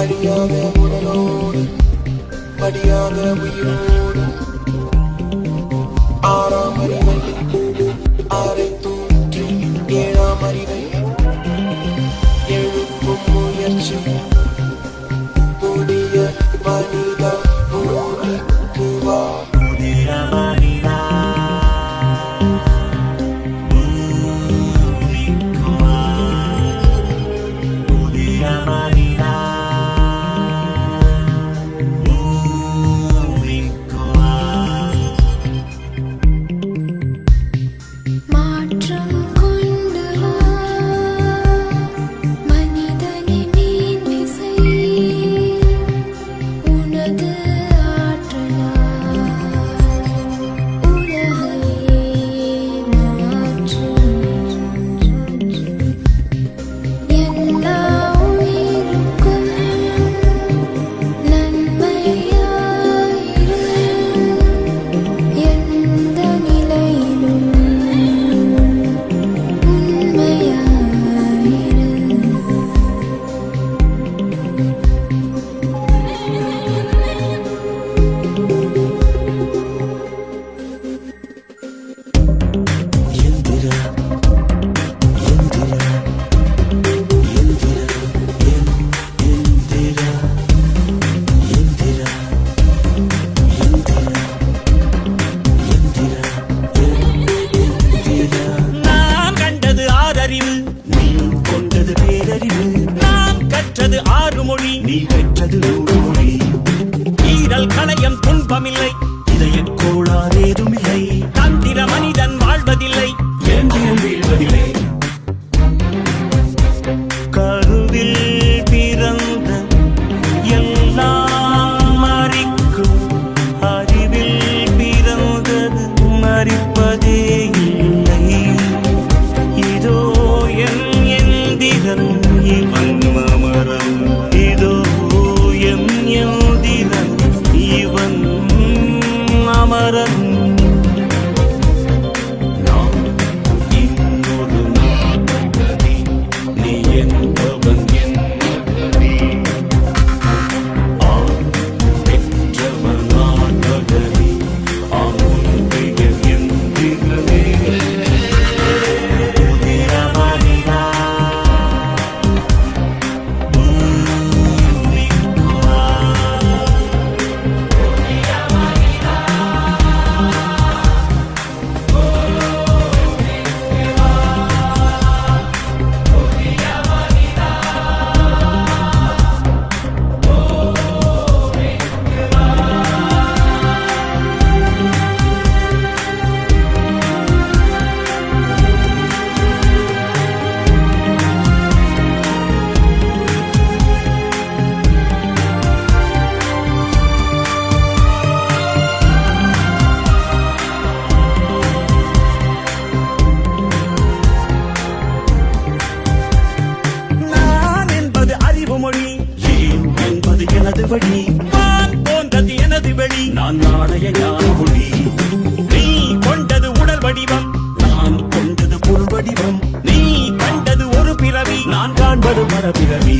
அறியாத உடலோடு படியாத உயிரோடு ஆறாம் அறிவை ஆரை தூற்றி ஏழாம் அறிவை எழுப்பும் முயற்சி புதிய மனிதா பூமிக்கு வா. நீ பெற்றது நூறு மொழி. ஈரல் களையம் துன்பமில்லை, இதய கோளாறேதுமில்லை. தந்திர மனிதன் வாழ்வதில்லை, எந்திரம் வீழ்வதில்லை. கருவில் பிறந்த எல்லாம் மறிக்கும், அறிவில் பிறந்தது மறிப்பதே இல்லை. இதோ என் எந்திரன் இவன் அமரன், இதோ என் எந்திரன் இவன் அமரன். வான் போன்றது எனது வெளி, நான் நாளைய ஞான மொழி. நீ கொண்டது உடல் வடிவம், நான் கொண்டது பொருள் வடிவம். நீ கண்டது ஒரு பிறவி, நான் காண்பது மரபிறவி.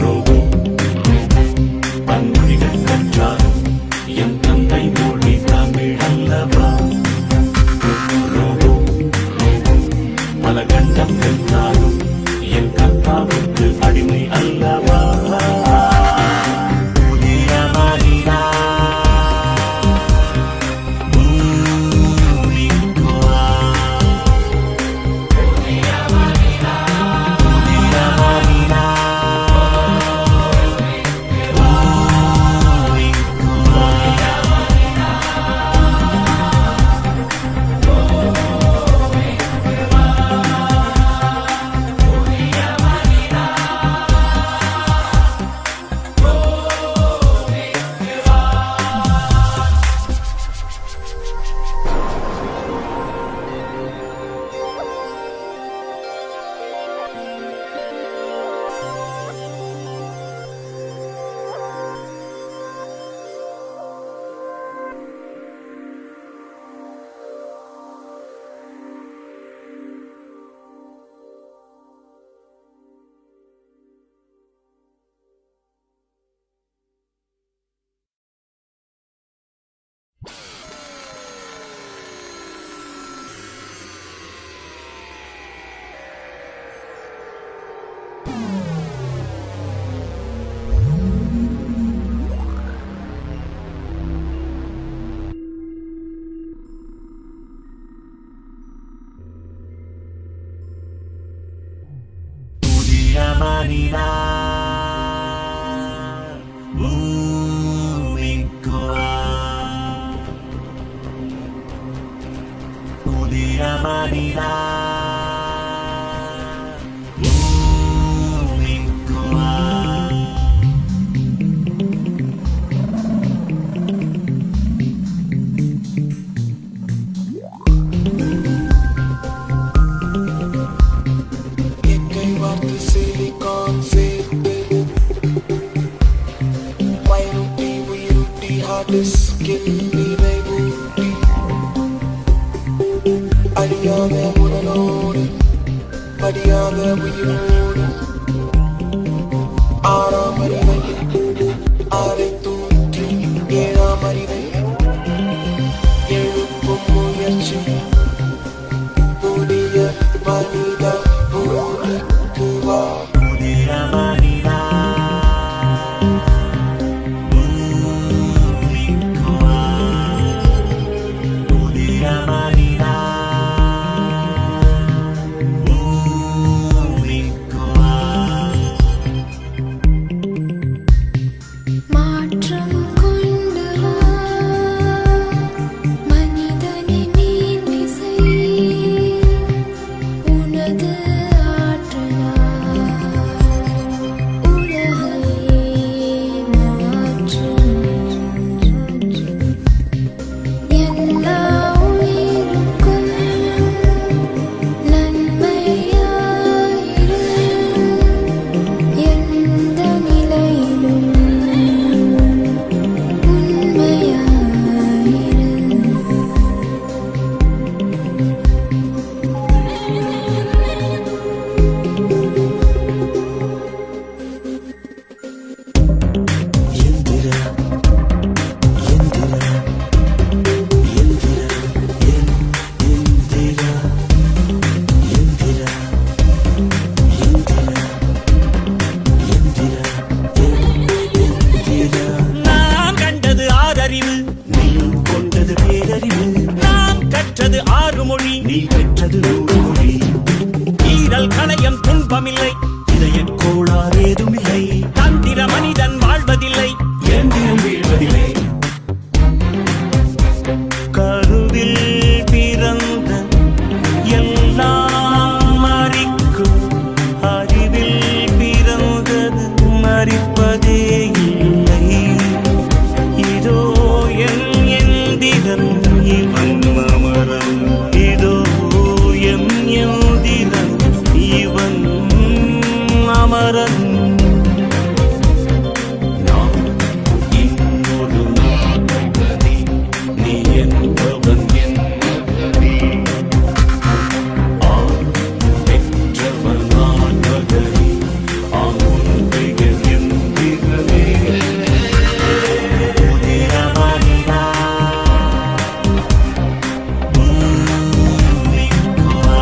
ரோபோ பன்மொழிகள் கற்றாலும் என் தந்தை மொழி தமிழ் அல்லவா. ரோபோ பல கண்டம் கற்றாலும் என் கத்தாவுக்கு அடிமை அல்லவா. மனிதா பூமிக்கு வா. புதிய மனிதா பூமிக்கு வா. எங்கை வார்த்து சிலிகான் சேர்த்து மயிரூட்டி உயிரூட்டி ஹார்ட் ஸ்கின் நிறைவூட்டி அழியாத உடலோடு படியாத உயிரோடு ஆறாம் அறிவை ஆரை தூற்றி ஏழாம் அறிவை எழுப்பும் முயற்சி புதிய மனிதா பூமிக்கு வா. புதிய மனிதா பூமிக்கு வா. புதிய மனிதா பூமிக்கு வா. மாற்றம் கொண்டு வா மனிதனை மேன்மை செய் உனது ஆற்றலால் உலகை மாற்று எல்லா உயிருக்கும் நன்மையாயிரு எந்த நிலையிலும் உண்மையாயிரு. எந்திர எந்திர எந்திர எந்திர எந்திர எந்திர எந்திர. நான் கண்டது ஆறறிவு, நீ கொண்டது பேரறிவு. நாம் கற்றது 6 மொழி, நீ பெற்றது 100 மொழி. ஈரல் களையம் துன்பமில்லை, இதய கோளாறேதுமில்லை. தந்திர மனிதன் வாழ்வதில்லை, எந்திரம் வீழ்வதில்லை. கருவில் பிறந்த எல்லாம் மறிக்கும், அறிவில் பிறந்தது மறிப்பதே இல்லை. இதோ என் எந்திரன் இவன் அமரன், இதோ என் எந்திரன் இவன் அமரன். நான் இன்னொரு மகனே, நீ என்பவன் என்பதே. பெற்றவன் நான் மகனே, அவன் பெயர் எந்திரனே. புதிய மனிதா பூமிக்கு வா.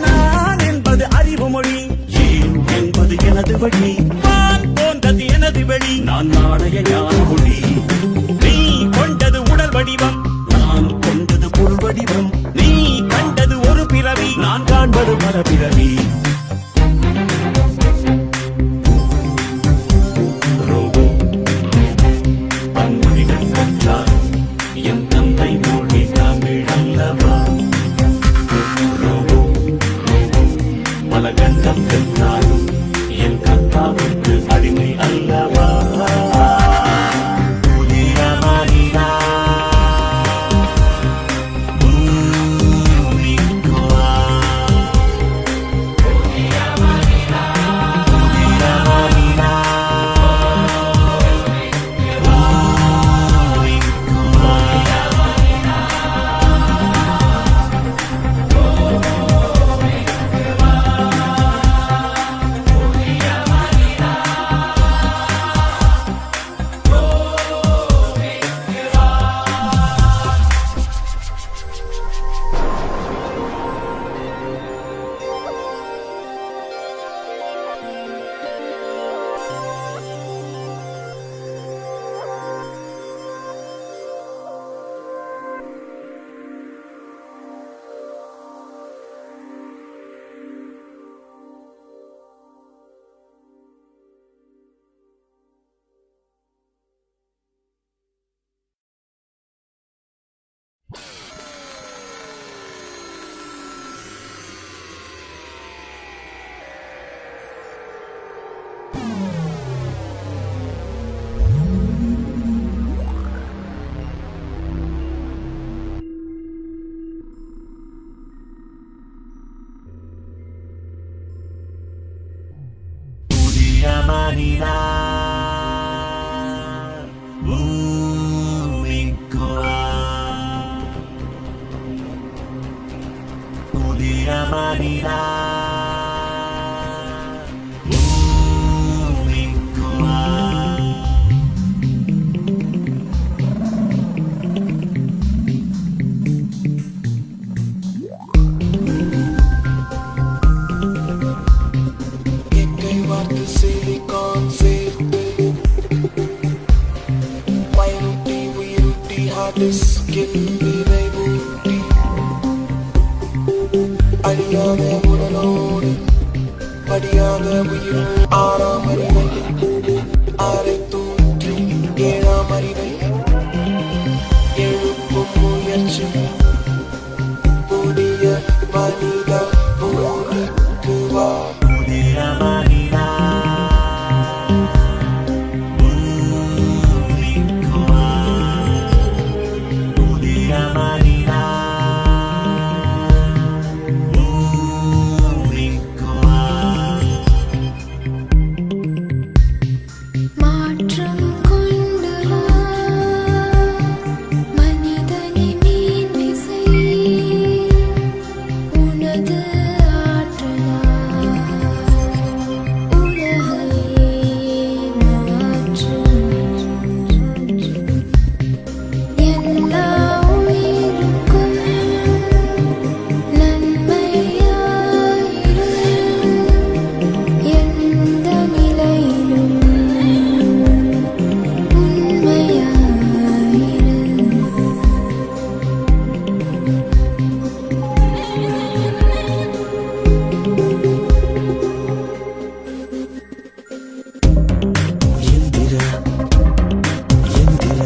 நான் என்பது அறிவு மொழி, ஏன் என்பது எனது வழி. வான் போன்றது எனது வெளி, நான் நாணய ஞான மொழி. நீ கொண்டது உடல் வடிவம், நான் கொண்டது பொருள் வடிவம். நீ கண்டது ஒரு பிறவி, நான் காண்பது பல பிறவி. ரோபோ பன்மொழிகள் கற்றார், என் தந்தை மொழி தமிழ் அல்லவா. ரோபோ பல கண்டம் கற்றாலும் என் கத்தாவுக்கு அடிமை அல்லவா. புதிய மனிதா பூமிக்கு வா. Unicoa புதிய மனிதா Unicoa எங்கை வார்த்து சிலிகான் சேர்த்து பயனூட்டி உயிரூட்டி ஹார்ட் ஸ்கின் நிறைவூட்டி அழியாத உடலோடு படியாத உயிர் ஆறாம் அறிவை ஆரை தூற்றி ஏழாம் அறிவை எழுப்பும் முயற்சி புதிய மனித பூமிக்கு வா புதிய மனிதா Unicoa புதிய மனிதா Unicoa மாற்றம் கொண்டு வா மனிதனே மேன்மை செய் உனது ஆற்றலால் உலகை மாற்று எல்லா உயிருக்கும் நன்மையாயிரு எந்த நிலையிலும் உண்மையாயிரு எந்திர எந்திர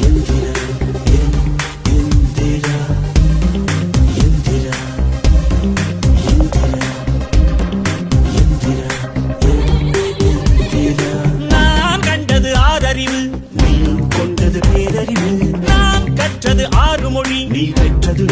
எந்திர எந்திர எந்திர எந்திர நான் கண்டது ஆறறிவு நீ கொண்டது பேரறிவு நான் கற்றது ஆறு மொழி நீ பெற்றது